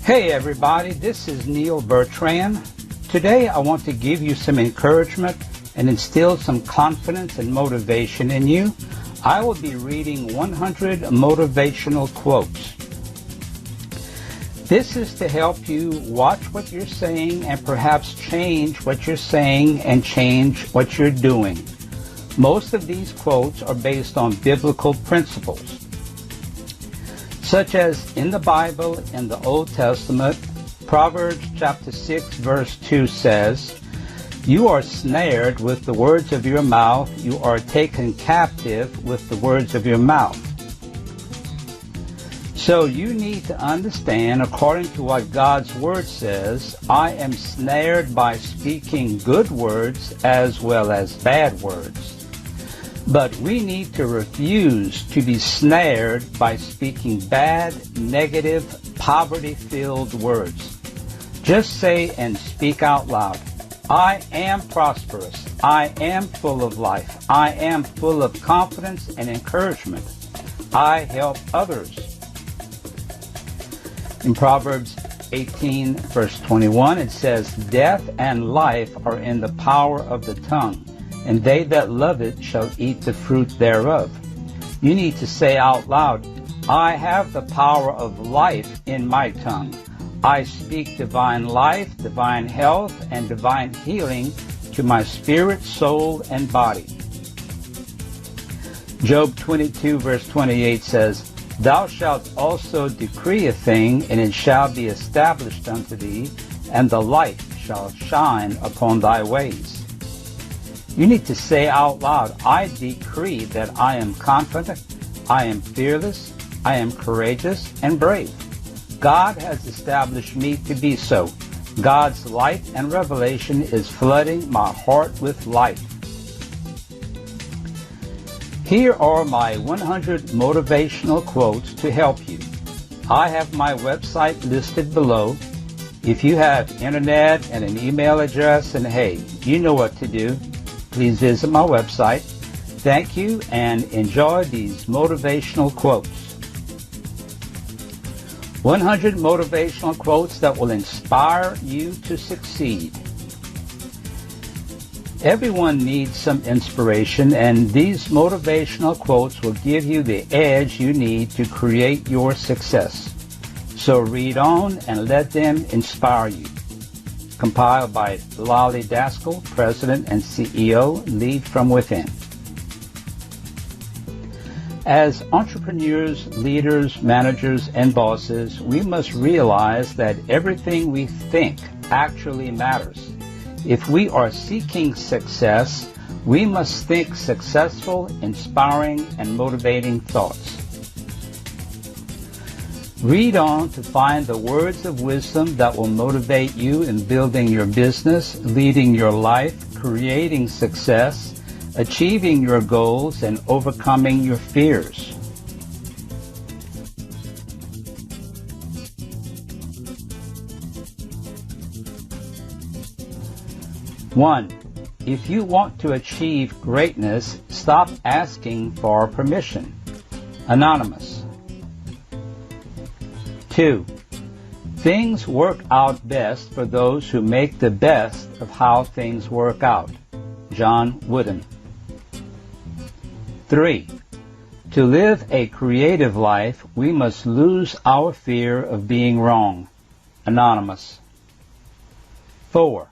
Hey everybody, this is Neil Bertrand. Today I want to give you some encouragement and instill some confidence and motivation in you. I will be reading 100 motivational quotes. This is to help you watch what you're saying and perhaps change what you're saying and change what you're doing. Most of these quotes are based on biblical principles, such as in the Bible, in the Old Testament. Proverbs chapter 6 verse 2 says, "You are snared with the words of your mouth, you are taken captive with the words of your mouth." So you need to understand, according to what God's Word says, I am snared by speaking good words as well as bad words. But we need to refuse to be snared by speaking bad, negative, poverty-filled words. Just say and speak out loud, I am prosperous. I am full of life. I am full of confidence and encouragement. I help others. In Proverbs 18 verse 21, it says, "Death and life are in the power of the tongue, and they that love it shall eat the fruit thereof." You need to say out loud, I have the power of life in my tongue. I speak divine life, divine health, and divine healing to my spirit, soul, and body. Job 22 verse 28 says, "Thou shalt also decree a thing, and it shall be established unto thee, and the light shall shine upon thy ways." You need to say out loud, I decree that I am confident, I am fearless, I am courageous and brave. God has established me to be so. God's light and revelation is flooding my heart with light. Here are my 100 motivational quotes to help you. I have my website listed below. If you have internet and an email address, and hey, you know what to do. Please visit my website. Thank you and enjoy these motivational quotes. 100 motivational quotes that will inspire you to succeed. Everyone needs some inspiration, and these motivational quotes will give you the edge you need to create your success. So read on and let them inspire you. Compiled by Lolly Daskell, President and CEO, Lead from Within. As entrepreneurs, leaders, managers, and bosses, we must realize that everything we think actually matters. If we are seeking success, we must think successful, inspiring, and motivating thoughts. Read on to find the words of wisdom that will motivate you in building your business, leading your life, creating success, achieving your goals, and overcoming your fears. One, if you want to achieve greatness, stop asking for permission. Anonymous. 2, things work out best for those who make the best of how things work out. John Wooden. 3, To live a creative life, we must lose our fear of being wrong. Anonymous. 4.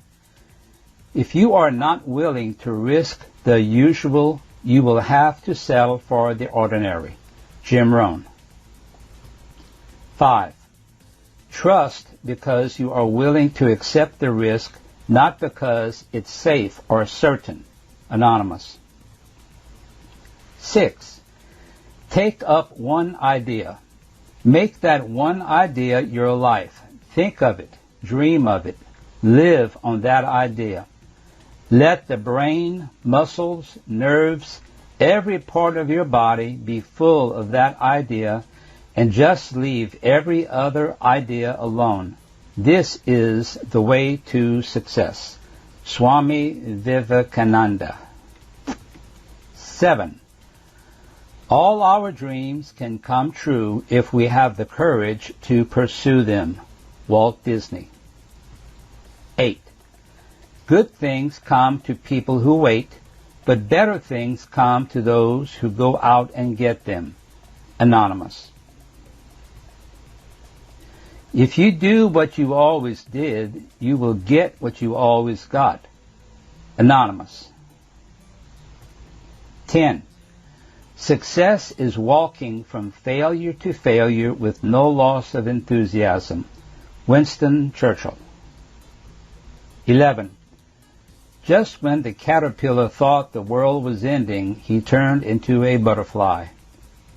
If you are not willing to risk the usual, you will have to settle for the ordinary. Jim Rohn. 5. Trust because you are willing to accept the risk, not because it's safe or certain. Anonymous. 6. Take up one idea. Make that one idea your life. Think of it. Dream of it. Live on that idea. Let the brain, muscles, nerves, every part of your body be full of that idea, and just leave every other idea alone. This is the way to success. Swami Vivekananda. 7. All our dreams can come true if we have the courage to pursue them. Walt Disney. 8. Good things come to people who wait, but better things come to those who go out and get them. Anonymous. If you do what you always did, you will get what you always got. Anonymous. 10. Success is walking from failure to failure with no loss of enthusiasm. Winston Churchill. 11. Just when the caterpillar thought the world was ending, he turned into a butterfly.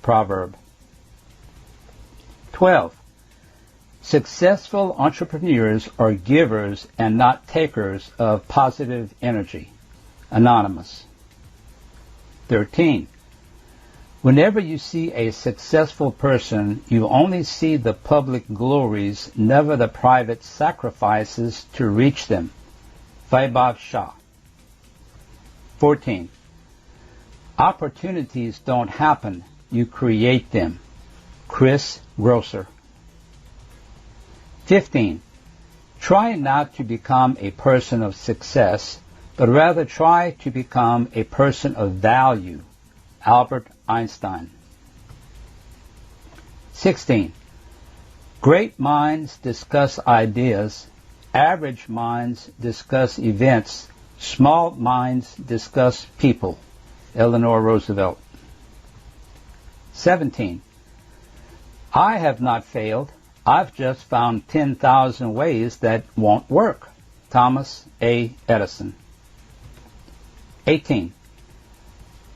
Proverb. 12. Successful entrepreneurs are givers and not takers of positive energy. Anonymous. 13. Whenever you see a successful person, you only see the public glories, never the private sacrifices to reach them. Vaibhav Shah. 14. Opportunities don't happen, you create them. Chris Grosser. 15. Try not to become a person of success, but rather try to become a person of value. Albert Einstein. 16. Great minds discuss ideas, average minds discuss events, small minds discuss people. Eleanor Roosevelt. 17. I have not failed. I've just found 10,000 ways that won't work. Thomas A. Edison. 18.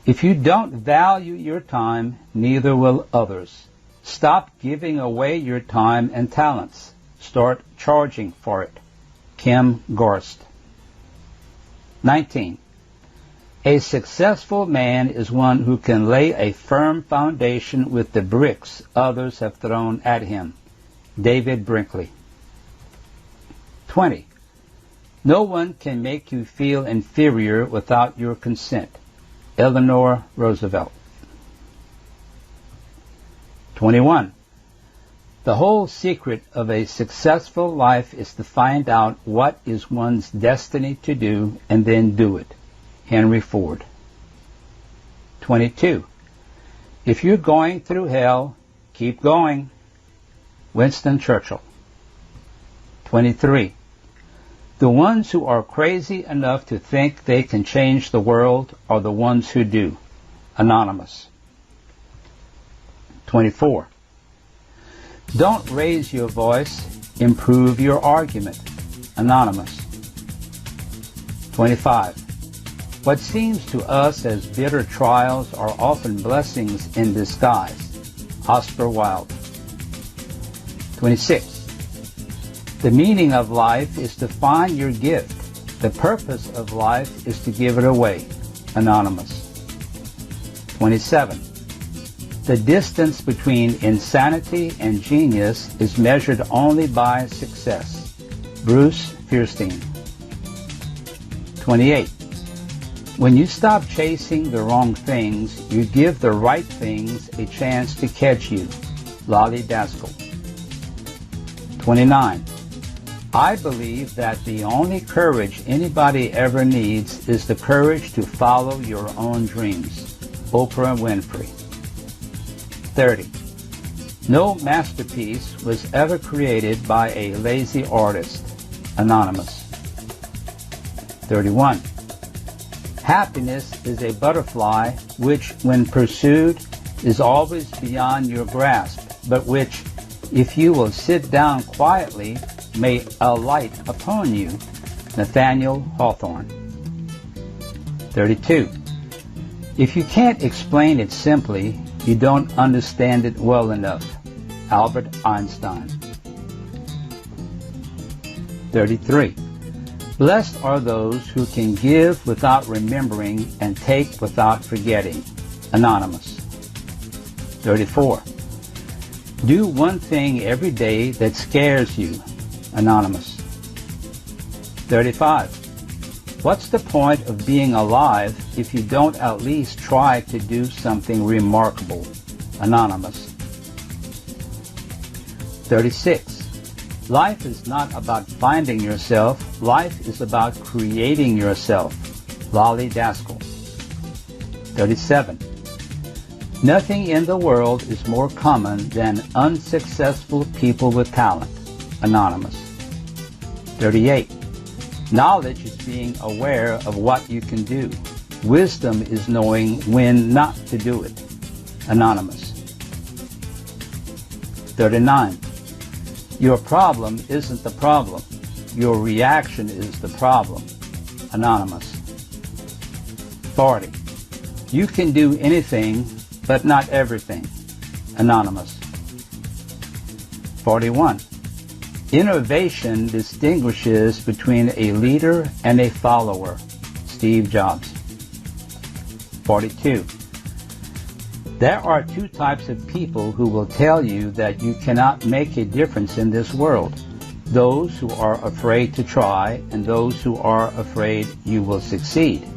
If you don't value your time, neither will others. Stop giving away your time and talents. Start charging for it. Kim Gorst. 19. A successful man is one who can lay a firm foundation with the bricks others have thrown at him. David Brinkley. 20. No one can make you feel inferior without your consent. Eleanor Roosevelt. 21. The whole secret of a successful life is to find out what is one's destiny to do and then do it. Henry Ford. 22. If you're going through hell, keep going. Winston Churchill. 23. The ones who are crazy enough to think they can change the world are the ones who do. Anonymous. 24. Don't raise your voice, improve your argument. Anonymous. 25. What seems to us as bitter trials are often blessings in disguise. Oscar Wilde. 26. The meaning of life is to find your gift. The purpose of life is to give it away. Anonymous. 27. The distance between insanity and genius is measured only by success. Bruce Fierstein. 28. When you stop chasing the wrong things, you give the right things a chance to catch you. Lolly Daskell. 29. I believe that the only courage anybody ever needs is the courage to follow your own dreams. Oprah Winfrey. 30. No masterpiece was ever created by a lazy artist. Anonymous. 31. Happiness is a butterfly which, when pursued, is always beyond your grasp, but which, if you will sit down quietly, may alight upon you. Nathaniel Hawthorne. 32. If you can't explain it simply, you don't understand it well enough. Albert Einstein. 33. Blessed are those who can give without remembering and take without forgetting. Anonymous. 34. Do one thing every day that scares you. Anonymous. 35. What's the point of being alive if you don't at least try to do something remarkable? Anonymous. 36. Life is not about finding yourself. Life is about creating yourself. Lolly Daskell. 37. Nothing in the world is more common than unsuccessful people with talent. Anonymous. 38. Knowledge is being aware of what you can do. Wisdom is knowing when not to do it. Anonymous. 39. Your problem isn't the problem. Your reaction is the problem. Anonymous. 40. You can do anything, but not everything. Anonymous. 41. Innovation distinguishes between a leader and a follower. Steve Jobs. 42. There are two types of people who will tell you that you cannot make a difference in this world. Those who are afraid to try and those who are afraid you will succeed.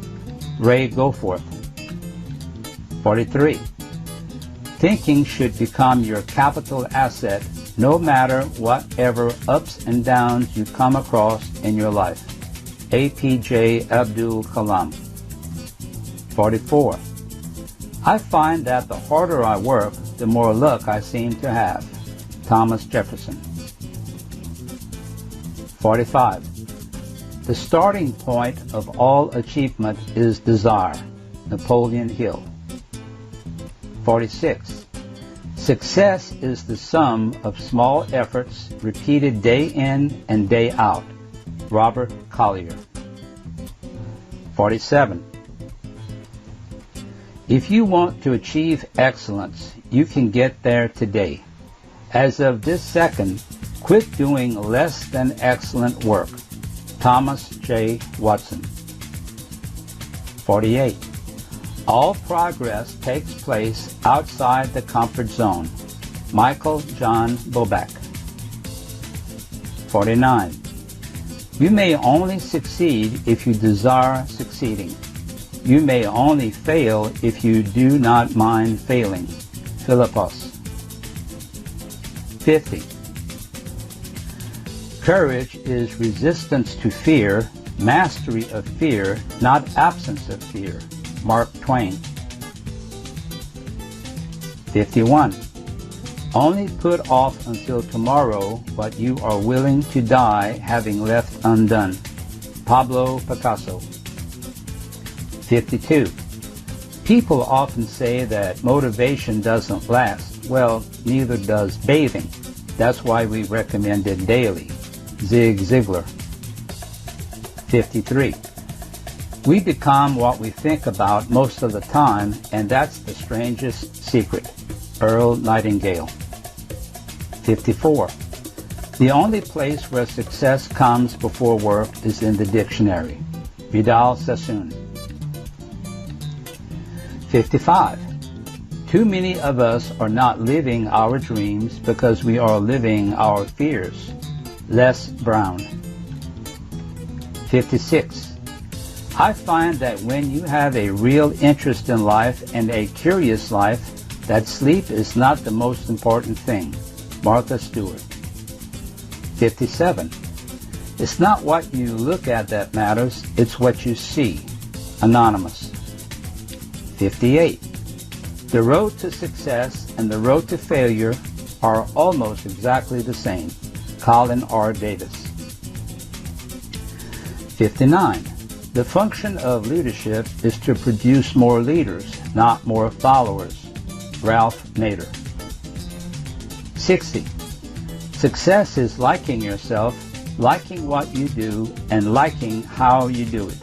Ray Goforth. 43. Thinking should become your capital asset no matter whatever ups and downs you come across in your life. APJ Abdul Kalam. 44. I find that the harder I work, the more luck I seem to have. Thomas Jefferson. 45. The starting point of all achievement is desire. Napoleon Hill. 46. Success is the sum of small efforts repeated day in and day out. Robert Collier. 47. If you want to achieve excellence, you can get there today. As of this second, quit doing less than excellent work. Thomas J. Watson. 48. All progress takes place outside the comfort zone. Michael John Bobak. 49. You may only succeed if you desire succeeding. You may only fail if you do not mind failing. Philippos. 50. Courage is resistance to fear, mastery of fear, not absence of fear. Mark Twain. 51. Only put off until tomorrow what you are willing to die having left undone. Pablo Picasso. 52. People often say that motivation doesn't last. Well, neither does bathing. That's why we recommend it daily. Zig Ziglar. 53. We become what we think about most of the time, and that's the strangest secret. Earl Nightingale. 54. The only place where success comes before work is in the dictionary. Vidal Sassoon. 55. Too many of us are not living our dreams because we are living our fears. Les Brown. 56. I find that when you have a real interest in life and a curious life, that sleep is not the most important thing. Martha Stewart. 57. It's not what you look at that matters, it's what you see. Anonymous. 58. The road to success and the road to failure are almost exactly the same. Colin R. Davis. 59. The function of leadership is to produce more leaders, not more followers. Ralph Nader. 60. Success is liking yourself, liking what you do, and liking how you do it.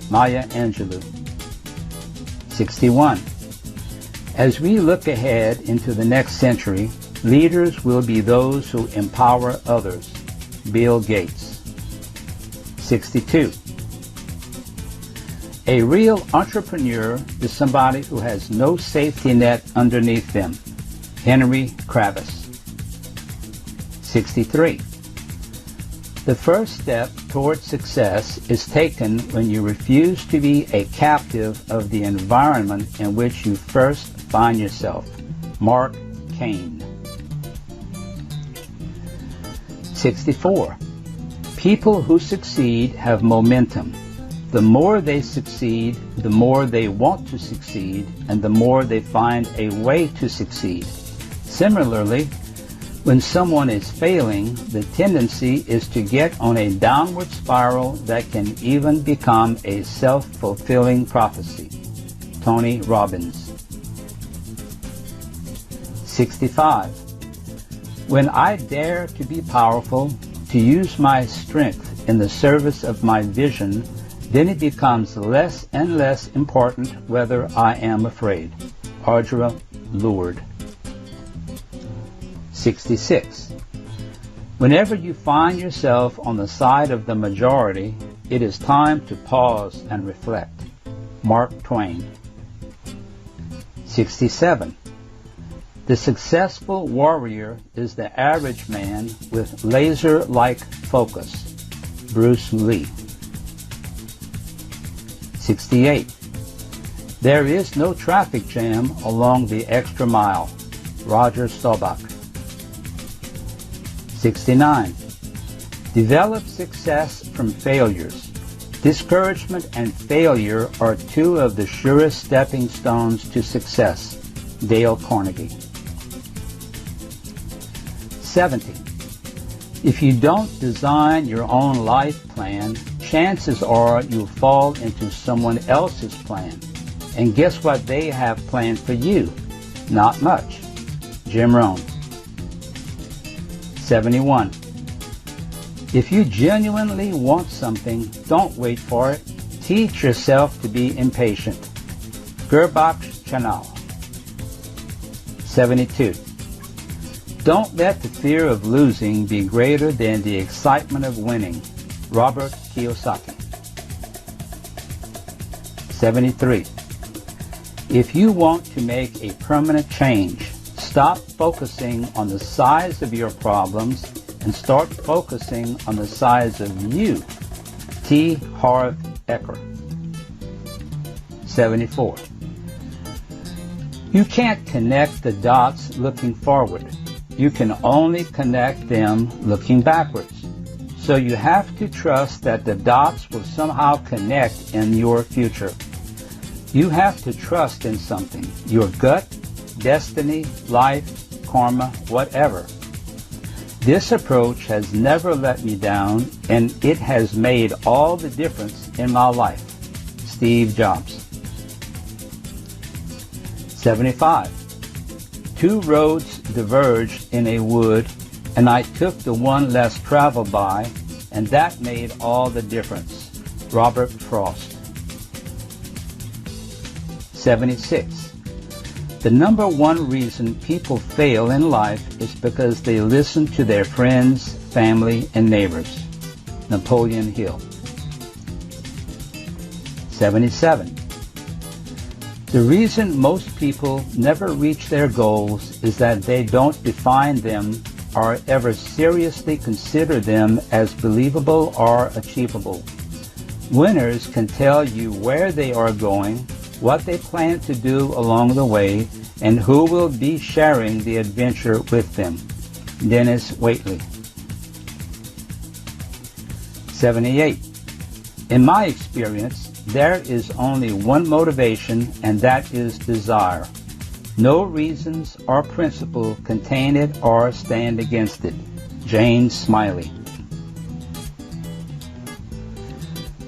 Maya Angelou. 61. As we look ahead into the next century, leaders will be those who empower others. Bill Gates. 62. A real entrepreneur is somebody who has no safety net underneath them. Henry Kravis. 63. The first step towards success is taken when you refuse to be a captive of the environment in which you first find yourself. Mark Cain. 64. People who succeed have momentum. The more they succeed, the more they want to succeed, and the more they find a way to succeed. Similarly, when someone is failing, the tendency is to get on a downward spiral that can even become a self-fulfilling prophecy. Tony Robbins. 65. When I dare to be powerful, to use my strength in the service of my vision, then it becomes less and less important whether I am afraid. Audra Lorde. 66. Whenever you find yourself on the side of the majority, it is time to pause and reflect. Mark Twain. 67. The successful warrior is the average man with laser-like focus. Bruce Lee. 68. There is no traffic jam along the extra mile. Roger Staubach. 69. Develop success from failures. Discouragement and failure are two of the surest stepping stones to success. Dale Carnegie. 70. If you don't design your own life plan, chances are you'll fall into someone else's plan. And guess what they have planned for you? Not much. Jim Rohn. 71. If you genuinely want something, don't wait for it. Teach yourself to be impatient. Gerbach Chanel. 72. Don't let the fear of losing be greater than the excitement of winning. Robert Kiyosaki. 73. If you want to make a permanent change, stop focusing on the size of your problems and start focusing on the size of you. T. Harv Eker. 74. You can't connect the dots looking forward. You can only connect them looking backwards. So you have to trust that the dots will somehow connect in your future. You have to trust in something, your gut, destiny, life, karma, whatever. This approach has never let me down, and it has made all the difference in my life. Steve Jobs. 75. Two roads diverged in a wood, and I took the one less traveled by, and that made all the difference. Robert Frost. 76. The number one reason people fail in life is because they listen to their friends, family, and neighbors. Napoleon Hill. 77. The reason most people never reach their goals is that they don't define them or ever seriously consider them as believable or achievable. Winners can tell you where they are going, what they plan to do along the way, and who will be sharing the adventure with them. Dennis Waitley. 78. In my experience, there is only one motivation, and that is desire. No reasons or principle contain it or stand against it. Jane Smiley.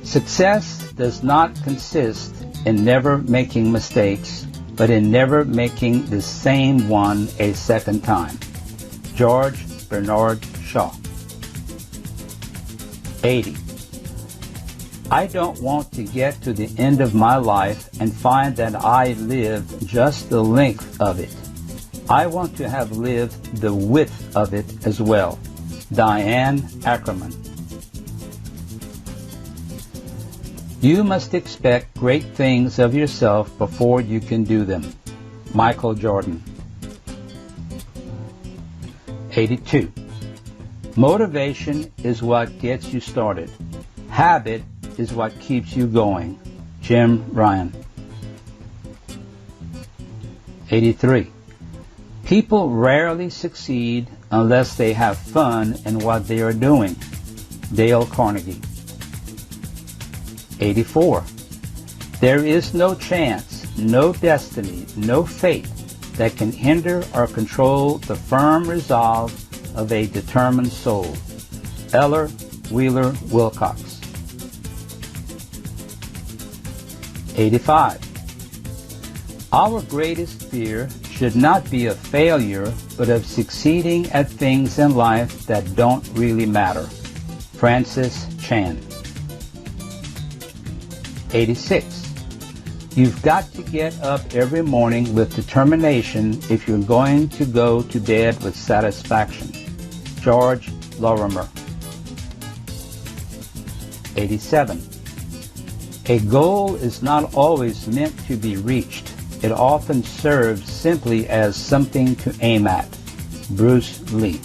Success does not consist in never making mistakes, but in never making the same one a second time. George Bernard Shaw. 80. I don't want to get to the end of my life and find that I lived just the length of it. I want to have lived the width of it as well. Diane Ackerman. You must expect great things of yourself before you can do them. Michael Jordan. 82. Motivation is what gets you started. Habit is what keeps you going. Jim Ryan. 83. People rarely succeed unless they have fun in what they are doing. Dale Carnegie. 84. There is no chance, no destiny, no fate that can hinder or control the firm resolve of a determined soul. Eller Wheeler Wilcox. 85. Our greatest fear should not be of failure, but of succeeding at things in life that don't really matter. Francis Chan. 86. You've got to get up every morning with determination if you're going to go to bed with satisfaction. George Lorimer. 87. A goal is not always meant to be reached. It often serves simply as something to aim at. Bruce Lee.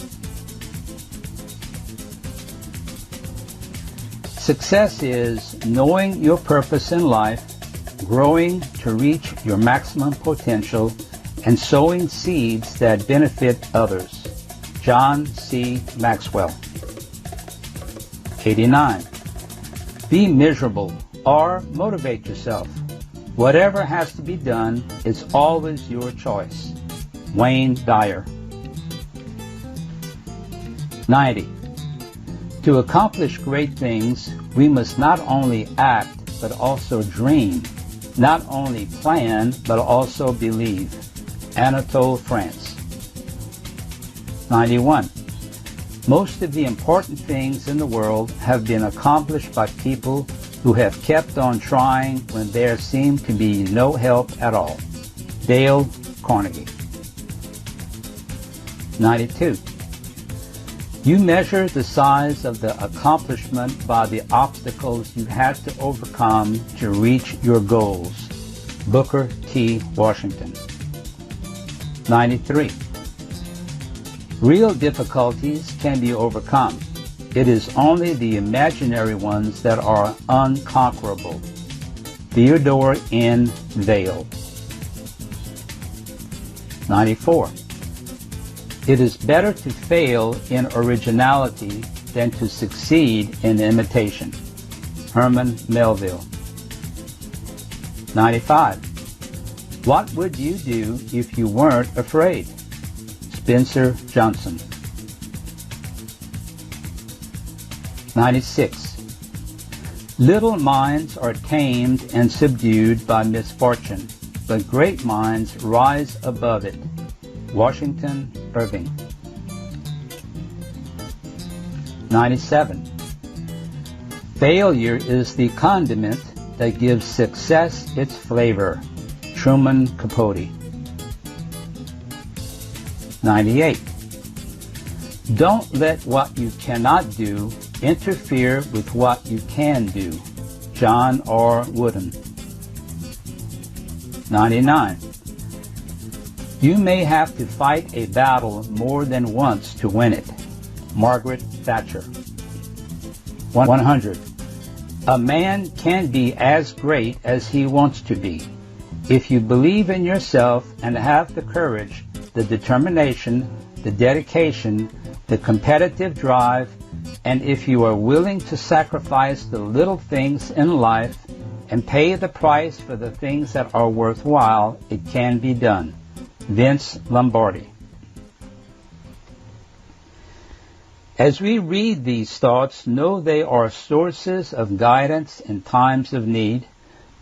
Success is knowing your purpose in life, growing to reach your maximum potential, and sowing seeds that benefit others. John C. Maxwell. 89. Be miserable or motivate yourself. Whatever has to be done is always your choice. Wayne Dyer. 90. To accomplish great things, we must not only act, but also dream. Not only plan, but also believe. Anatole France. 91. Most of the important things in the world have been accomplished by people who have kept on trying when there seemed to be no help at all. Dale Carnegie. 92. You measure the size of the accomplishment by the obstacles you had to overcome to reach your goals. Booker T. Washington. 93. Real difficulties can be overcome. It is only the imaginary ones that are unconquerable. Theodore N. Vail. 94. It is better to fail in originality than to succeed in imitation. Herman Melville. 95. What would you do if you weren't afraid? Spencer Johnson. 96. Little minds are tamed and subdued by misfortune, but great minds rise above it. Washington Irving. 97. Failure is the condiment that gives success its flavor. Truman Capote. 98. Don't let what you cannot do interfere with what you can do. John R. Wooden. 99. You may have to fight a battle more than once to win it. Margaret Thatcher. 100. A man can be as great as he wants to be. If you believe in yourself and have the courage, the determination, the dedication, the competitive drive, and if you are willing to sacrifice the little things in life and pay the price for the things that are worthwhile, it can be done. Vince Lombardi. As we read these thoughts, know they are sources of guidance in times of need.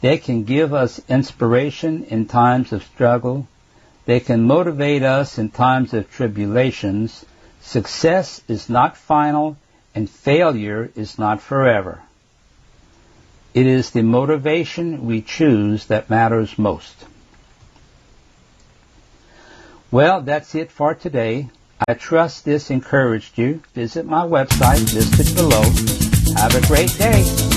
They can give us inspiration in times of struggle. They can motivate us in times of tribulations. Success is not final, and failure is not forever. It is the motivation we choose that matters most. Well, that's it for today. I trust this encouraged you. Visit my website listed below. Have a great day.